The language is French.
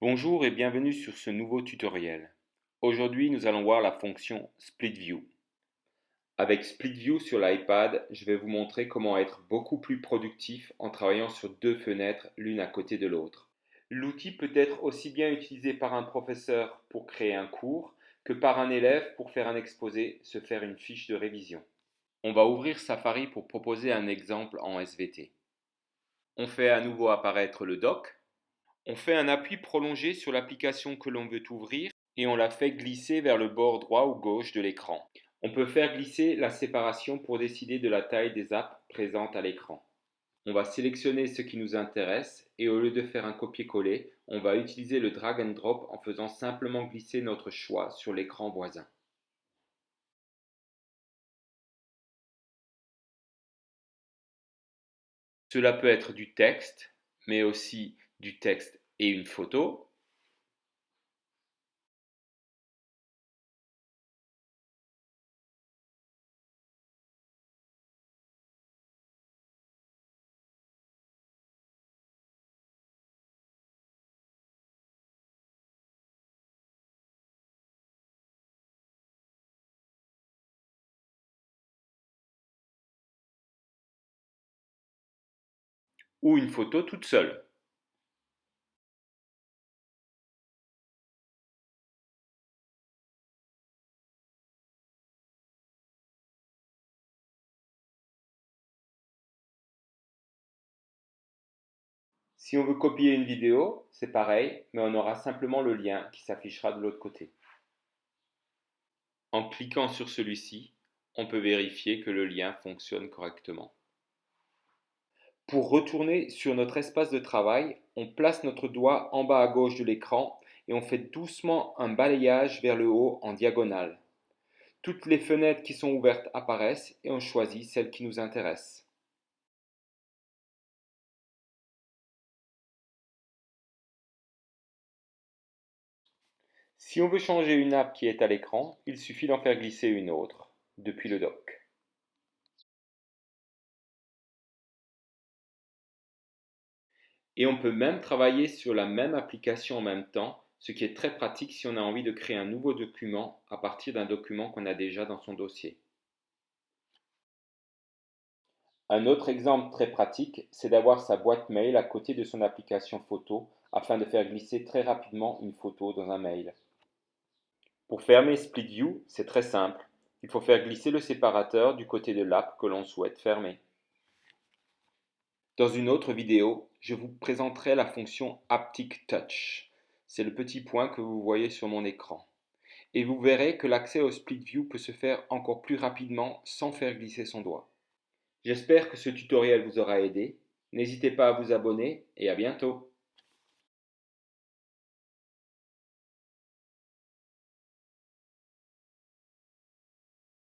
Bonjour et bienvenue sur ce nouveau tutoriel. Aujourd'hui, nous allons voir la fonction Split View. Avec Split View sur l'iPad, je vais vous montrer comment être beaucoup plus productif en travaillant sur deux fenêtres l'une à côté de l'autre. L'outil peut être aussi bien utilisé par un professeur pour créer un cours que par un élève pour faire un exposé, se faire une fiche de révision. On va ouvrir Safari pour proposer un exemple en SVT. On fait à nouveau apparaître le doc. On fait un appui prolongé sur l'application que l'on veut ouvrir et on la fait glisser vers le bord droit ou gauche de l'écran. On peut faire glisser la séparation pour décider de la taille des apps présentes à l'écran. On va sélectionner ce qui nous intéresse et au lieu de faire un copier-coller, on va utiliser le drag and drop en faisant simplement glisser notre choix sur l'écran voisin. Cela peut être du texte, mais aussi du texte et une photo. Ou une photo toute seule. Si on veut copier une vidéo, c'est pareil, mais on aura simplement le lien qui s'affichera de l'autre côté. En cliquant sur celui-ci, on peut vérifier que le lien fonctionne correctement. Pour retourner sur notre espace de travail, on place notre doigt en bas à gauche de l'écran et on fait doucement un balayage vers le haut en diagonale. Toutes les fenêtres qui sont ouvertes apparaissent et on choisit celle qui nous intéresse. Si on veut changer une app qui est à l'écran, il suffit d'en faire glisser une autre depuis le dock. Et on peut même travailler sur la même application en même temps, ce qui est très pratique si on a envie de créer un nouveau document à partir d'un document qu'on a déjà dans son dossier. Un autre exemple très pratique, c'est d'avoir sa boîte mail à côté de son application photo afin de faire glisser très rapidement une photo dans un mail. Pour fermer Split View, c'est très simple. Il faut faire glisser le séparateur du côté de l'app que l'on souhaite fermer. Dans une autre vidéo, je vous présenterai la fonction Haptic Touch. C'est le petit point que vous voyez sur mon écran. Et vous verrez que l'accès au Split View peut se faire encore plus rapidement sans faire glisser son doigt. J'espère que ce tutoriel vous aura aidé. N'hésitez pas à vous abonner et à bientôt.